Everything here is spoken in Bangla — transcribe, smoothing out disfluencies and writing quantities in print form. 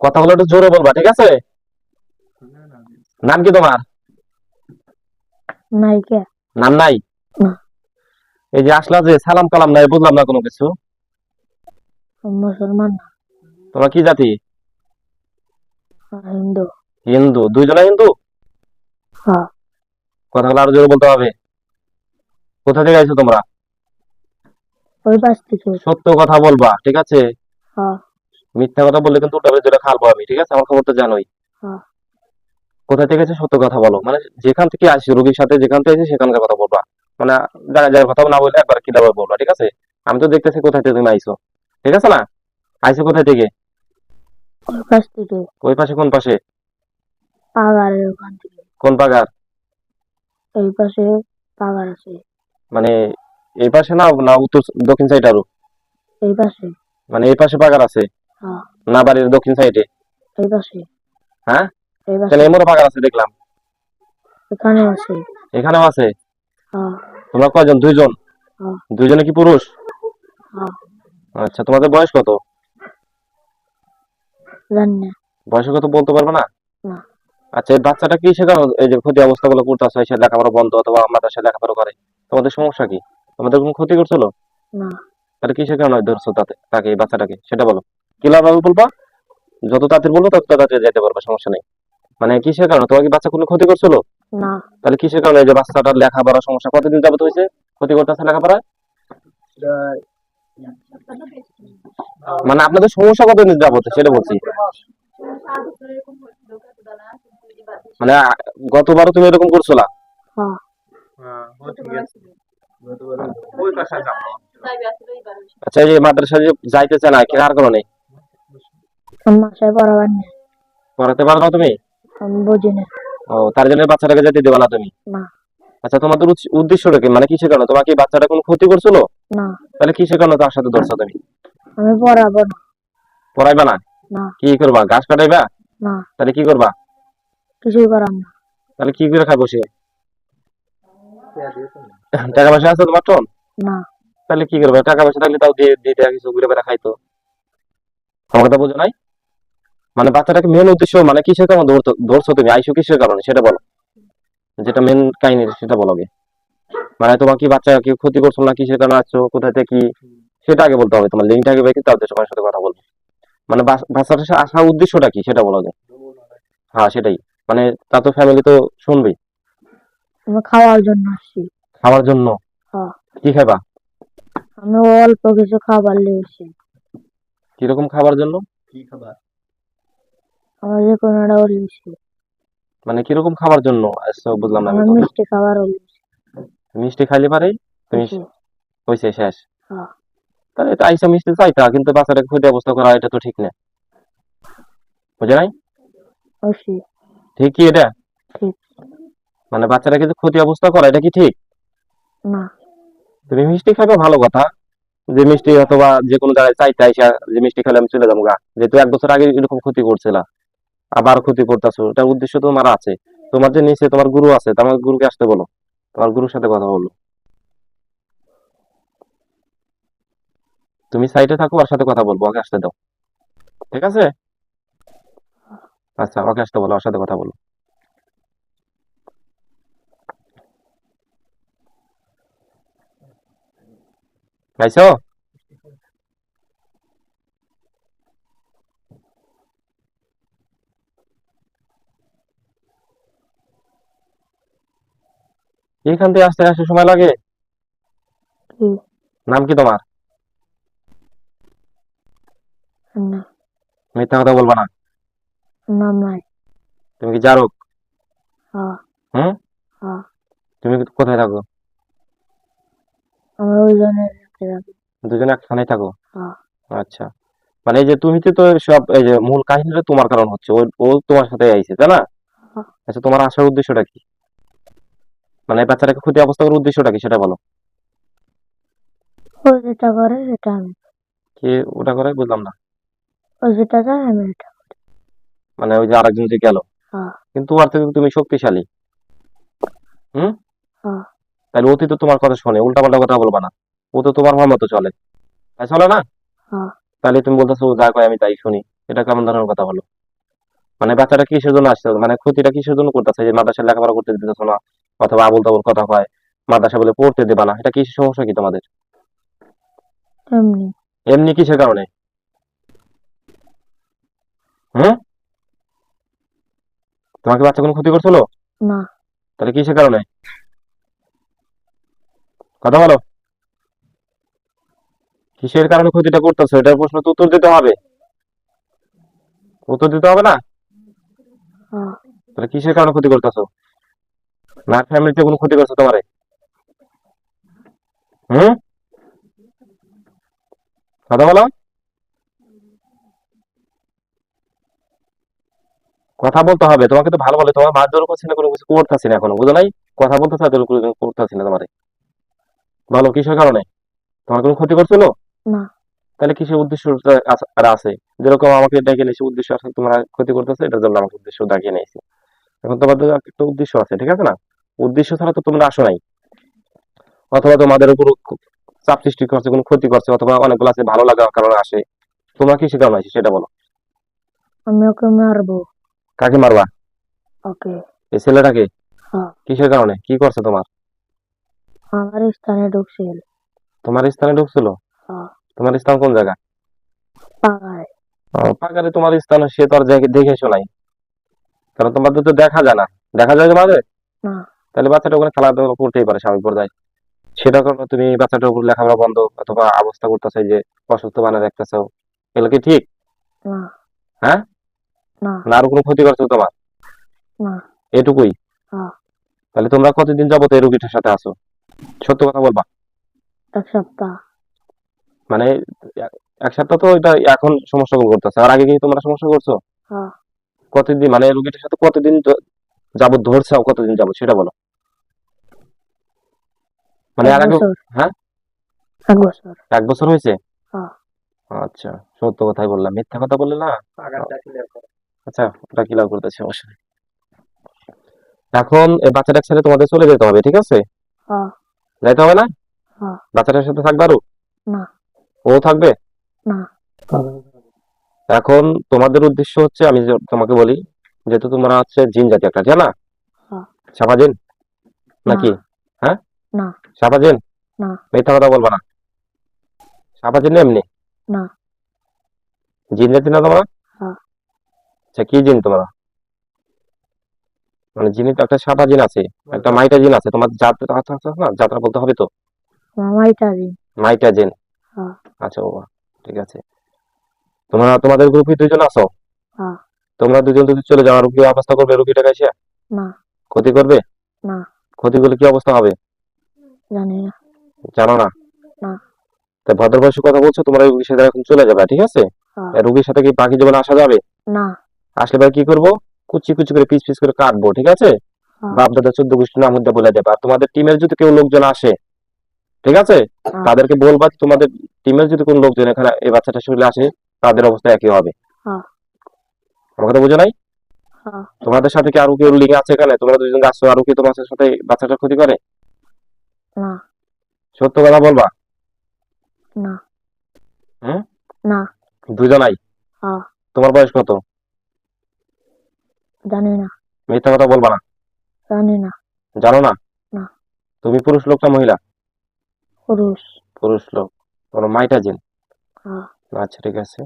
কথাগুলো একটু জোরে বলবা, ঠিক আছে? নাম কি তোমার? নায়িকা। নাম নাই? না। এই যে আসলা যে সালাম কালাম নাই, বুঝলাম না কোনো কিছু। মুসলমান না। তোমরা কি জাতি? হিন্দু। হিন্দু? দুইজনে হিন্দু? হ্যাঁ। কথাগুলো আরো জোরে বলতে হবে। কোথা থেকে আইছো তোমরা? ওই পাশ থেকে। সত্য কথা বলবা, ঠিক আছে? হ্যাঁ। মিথ্যা কথা বললে কিন্তু উল্টা ধরে খালবো আমি, ঠিক আছে? আমার খবর তো জানোই। হ্যাঁ। কোথা থেকে এসে সত্য কথা বলো, মানে যেখান থেকে আসি রোগীর সাথে, যেখান থেকে এসে সেখানকার কথা বলবা। মানে জায়গায় জায়গায় কথা না বললে একবার কি দাবার বলবা, ঠিক আছে? আমি তো দেখতেছি কোথায় থেকে তুমি আইছো, ঠিক আছে না? আইছো কোথায় থেকে? ওই পাশ থেকে। ওই পাশে? কোন পাশে? পাগারের ওখান থেকে। কোন পাগার? এই পাশে পাগার আছে। মানে এই পাশে না, না উত্তর দক্ষিণ সাইড আরো? এই পাশে। মানে এই পাশে পাগার আছে? হ্যাঁ। না বাড়ির দক্ষিণ সাইডে? এই পাশে। হ্যাঁ? এই তাহলে পাশে। এমনও পাগার আছে দেখলাম। এখানে আছে। এখানেও আছে? হ্যাঁ। তোমরা কয়জন? দুইজন? হ্যাঁ। দুইজনে কি পুরুষ? হ্যাঁ। আচ্ছা, তোমাদের বয়স কত? জানি না। বয়স কত বলতে পারবে না? না। আচ্ছা, এই বাচ্চাটা কি শেখানো, এই যে ক্ষতি অবস্থা গুলো করতেছে, সে লেখাপড়া বন্ধ অথবা মাদ্রাসায় লেখাপড়া করে, তোমাদের সমস্যা কি? তোমাদের কোনো ক্ষতি করছিল? না। তাহলে কি শেখানো ধরছো তাতে তাকে, এই বাচ্চাটাকে, সেটা বলো। কিলার ভাবে বলবা, যত তাড়াতাড়ি বলবো তত তাড়াতাড়ি যেতে পারবে, সমস্যা নেই। মানে কিসের কারণে তোমার, কি বাচ্চা কোনো ক্ষতি করছিল? না। তাহলে কিসের কারণে এই যে বাচ্চাটার লেখাপড়ার সমস্যা, কতদিন যাবত হয়েছে ক্ষতি করতেছে লেখাপড়ায়? মানে আপনাদের সমস্যা কতদিন যাবত সেটা বলছি। মানে গতবারও তুমি এরকম করছো না? হ্যাঁ। আচ্ছা, এই যে মাদ্রাসায় যে যাইতেছে না, কার কারণে? মাসায় পড়াবার নেই। পড়াতে পারো না তুমি? আমি বুঝি না। ও, তার জন্য বাচ্চাটাকে যেতে দেবে না তুমি? না। আচ্ছা, তোমাদের উদ্দেশ্যটা কি, মানে কিসের কারণে? তোমার কি বাচ্চাটা কোনো ক্ষতি করছিল? না। তাহলে কিসের কারণে তার সাথে ধরছো তুমি? আমি পড়াবো না। পড়াইবা না? না। কি করবা, ঘাস কাটাইবা? না। তাহলে কি করবা? কিছুই করার না। তাহলে কি করে খাই বসে? টাকা পয়সা আছে তোমার তো? না। তাহলে কি করবে? টাকা পয়সা থাকলে তাও দিয়ে দিতে, কিছু ঘুরে বেড়া খাইতো। আমার কথা বুঝো নাই? মানে বাচ্চাটাকে মেন উদ্দেশ্য, মানে কিসের কারণে ধরছো তুমি, আইসো কিসের কারণে সেটা বলো। যেটা মেন কাহিনী সেটা বলো আগে। মানে তোমার কি বাচ্চা কি ক্ষতি করছো না, কিসের কারণে আসছো, কোথা থেকে কি, সেটা আগে বলতে হবে। তোমার লিঙ্কটা আগে বেঁকে তারপর তোমার সাথে কথা বলবো। মানে বাচ্চাটার সাথে আসার উদ্দেশ্যটা কি সেটা বলো আগে। হ্যাঁ সেটাই। মানে তা তো ফ্যামিলি তো শুনবেই। আমি খাওয়ার জন্য আসছি। খাওয়ার জন্য? হ্যাঁ। কি খাবা? আমি অল্প কিছু খাবার লিয়েছি। কিরকম খাবার জন্য? আমার যে কোনোটা লিয়েছি। মানে কিরকম খাবার জন্য আসছো বুঝলাম না আমি আমার তো। মিষ্টি খাবারও লিয়েছি। মিষ্টি খাইলে পারে তুমি? হয়েছে। হয়েছে শেষ? হ্যাঁ। তাহলে তো আইসা মিষ্টি চাইতা, কিন্তু বাচ্চাটাকে ক্ষতি অবস্থা করা এটা তো ঠিক না, বুঝে নাই? হয়েছে। ঠিক কি এটা? ঠিক। মানে বাচ্চাটাকে যে ক্ষতি অবস্থা করা এটা কি ঠিক? না। তুমি মিষ্টি খাবে ভালো কথা, যে মিষ্টি অথবা যে কোনো জায়গায় চাইতে আইসা যে মিষ্টি খেলে আমি চলে যাবো গা, যেহেতু 1 বছর আগে এরকম ক্ষতি করছিলা, আবার ক্ষতি করতেছো, এটার উদ্দেশ্য তোমার আছে। তোমার যে নিচে তোমার গুরু আছে, তোমার গুরুকে আসতে বলো, তোমার গুরুর সাথে কথা বলো। তুমি সাইডে থাকো, ওর সাথে কথা বলবো, ওকে আসতে দাও, ঠিক আছে? আচ্ছা, ওকে আসতে বলো, ওর সাথে কথা বলো। পাইছো? এখান থেকে আসতে আসতে সময় লাগে? কি? নাম কি তোমার? না। মিথ্যা কথা বলবা না। নাম নাই। তুমি কি জারক? হ্যাঁ। হুম? হ্যাঁ। তুমি কোথায় থাকো? আমি ওই জনের সাথে থাকি। দুজনে একখানে থাকো? হ্যাঁ। আচ্ছা। মানে এই যে তুমি তো সব, এই যে মূল কাহিনীটা তোমার কারণ হচ্ছে, ও ও তোমার সাথে আইছে, তাই না? হ্যাঁ। আচ্ছা, তোমার আসার উদ্দেশ্যটা কি? মানে এই বাচ্চাটাকে ক্ষতি অবস্থা করার উদ্দেশ্যটা কি সেটা বলো। ও যেটা করে সেটা আমি। কি ওটা করে বুঝলাম না। ও যেটা চায় আমি এটা। মানে ওই যে আরেকজন যে গেল, হ্যাঁ। কিন্তু ওর থেকে তুমি শক্তিশালী। হুম? হ্যাঁ। তাহলে অতি তো তোমার কথা শোনে, উল্টাপাল্টা কথা বলবা না। ও তো তোমার ভালো মতো চলে, তাই চলে না? হ্যাঁ। তাহলে তুমি বলতেছো ও যা কয় আমি তাই শুনি, এটা কেমন ধরনের কথা হলো? মানে বাচ্চাটা কিসের জন্য আসছে, মানে ক্ষতিটা কিসের জন্য করতেছে, যে মাদ্রাসায় লেখাপড়া করতে দিতেছ না, অথবা আবুল তাবুল কথা কয়, মাদ্রাসা বলে পড়তে দেবা না, এটা কিসের সমস্যা কি তোমাদের? এমনি। এমনি কিসের কারণে? হুম? তোমাকে বাচ্চা কোনো ক্ষতি করছিল? না। তাহলে কিসের কারণে? কথা বলো। কিসের কারণে ক্ষতিটা করতেছো, এটার প্রশ্ন তো উত্তর দিতে হবে। উত্তর দিতে হবে না? হ্যাঁ। তাহলে কিসের কারণে ক্ষতি করতেছো? না ফ্যামিলিতে কোনো ক্ষতি করছো তোমারে? হুম? কথা বলো। কথা বলতে হবে তোমাকে, তো ভালো বলে তোমার মার জোর করছি না, কোনো কিছু করতেছি না এখনো, বুঝো নাই? কথা বলতে চাই, করতেছি না তোমারে। বলো কিসের কারণে? তোমার কোনো ক্ষতি করছিল? না। তাহলে কিসের উদ্দেশ্য আছে? যেরকম আমাকে ডেকে নিয়েছে উদ্দেশ্য আছে, তোমরা ক্ষতি করতেছে, এটার জন্য আমাকে উদ্দেশ্য ডাকিয়ে নিয়েছি। এখন তোমাদের একটা উদ্দেশ্য আছে, ঠিক আছে না? উদ্দেশ্য ছাড়া তো তোমরা আসো নাই। অথবা তোমাদের উপর চাপ সৃষ্টি করছে, কোনো ক্ষতি করছে, অথবা অনেকগুলো আছে ভালো লাগার কারণে আসে। তোমরা কিসের কারণে আসে সেটা বলো। আমি ওকে মারবো। কাকে মারবা? ওকে। এই ছেলেটাকে? হ্যাঁ। কিসের কারণে, কি করছে তোমার? আমার স্থানে ঢুকছিল। তোমার স্থানে ঢুকছিল? হ্যাঁ। তোমার স্থান কোন জায়গা? পাড়ায়। পাকারে তোমার স্থান, সে তো আর দেখে এসো নাই, কারণ তোমাদের তো দেখা যায় না। দেখা যায় তোমাদের? না। তাহলে বাচ্চাটা ওখানে খেলাধুলা করতেই পারে স্বাভাবিক পর্যায়ে। সেটা কারণে তুমি বাচ্চাটার উপর লেখাপড়া বন্ধ অথবা অবস্থা করতেছে যে অসুস্থ বানিয়ে রাখতেছো, এগুলো কি ঠিক? না। হ্যাঁ? না। না আরো কোনো ক্ষতি করছো তোমার? না। এটুকুই? হ্যাঁ। তাহলে তোমরা কতদিন যাবত এই রুগীটার সাথে আছো? সত্য কথা বলবা। এক সপ্তাহ। মানে এক সপ্তাহ তো এটা এখন সমস্যা করতেছে, আর আগে কি তোমরা সমস্যা করছো? হ্যাঁ। কতদিন, মানে রুগীটার সাথে কতদিন যাবত ধরছো, কতদিন যাবত সেটা বলো। মানে এক আর আগে? বছর। হ্যাঁ? 1 বছর। 1 বছর হয়েছে? হ্যাঁ। আচ্ছা, সত্য কথাই বললাম, মিথ্যা কথা বললে না। আচ্ছা, ওটা ক্লিয়ার করতেছি, সমস্যা নেই। এখন এই বাচ্চাটা ছেড়ে তোমাদের চলে যেতে হবে, ঠিক আছে? হ্যাঁ। যাইতে হবে না? হ্যাঁ। বাচ্চাটার সাথে থাকবে আরো? না। ও থাকবে? না। এখন তোমাদের উদ্দেশ্য হচ্ছে, আমি তোমাকে বলি, যেহেতু তোমরা হচ্ছে জিন জাতি একটা, জানা? হ্যাঁ। সাপা জিন না। নাকি? হ্যাঁ? না। সাপা জিন? না। মিথ্যা কথা বলবা না। সাপা জিন না এমনি? না। জিন জাতি না তোমরা? হ্যাঁ। আচ্ছা, কি জিন তোমরা? মানে জিন তো একটা সাপা জিন আছে, একটা মাইটা জিন আছে, তোমার যাত্রা আছে না, যাত্রা বলতে হবে তো। মামাই টারি। মাইটা জিন। হ্যাঁ। আচ্ছা বাবা, ঠিক আছে। তোমরা তোমাদের গ্রুপে 2 জন আছো? হ্যাঁ। তোমরা 2 জন যদি চলে যাও, আর কি অবস্থা করবে রুগীটাকে এসে? না। ক্ষতি করবে? না। ক্ষতি করলে কি অবস্থা হবে? জানি না। জানো না? না। তাই ভদ্র বয়সে কথা বলছো, তোমরা রুগীর সাথে এখন চলে যাবে, ঠিক আছে? হ্যাঁ। আর রুগীর সাথে কি বাকি জীবনে আসা যাবে? না। আসলে ভাই কি করবো, কুচি কুচি করে পিস পিস করে কাটবো, ঠিক আছে? হ্যাঁ। বাপ দাদা 14 গোষ্ঠীর নাম মধ্যে বলে দেবে। আর তোমাদের টিমের যদি কেউ লোকজন আসে, ঠিক আছে, হ্যাঁ। তাদেরকে বলবা যে তোমাদের টিমের যদি কোনো লোকজন এখানে এই বাচ্চাটা শরীরে আসে, তাদের অবস্থা একই হবে। হ্যাঁ। আমার কথা বুঝো নাই? হ্যাঁ। তোমাদের সাথে কি আরো কেউ লিঙ্ক আছে এখানে? তোমরা 2 জন আসছো, আরো কি তোমার সাথে বাচ্চাটার ক্ষতি করে? না। সত্য কথা বলবা। না। হুম? না। 2 জনাই? হ্যাঁ। তোমার বয়স কত? জানি না। মিথ্যা কথা বলবা না। জানি না। জানো না? না। তুমি পুরুষ লোক না মহিলা? পুরুষ। পুরুষ লোক। তোমার মাইটা জিন? হ্যাঁ। আচ্ছা, ঠিক আছে।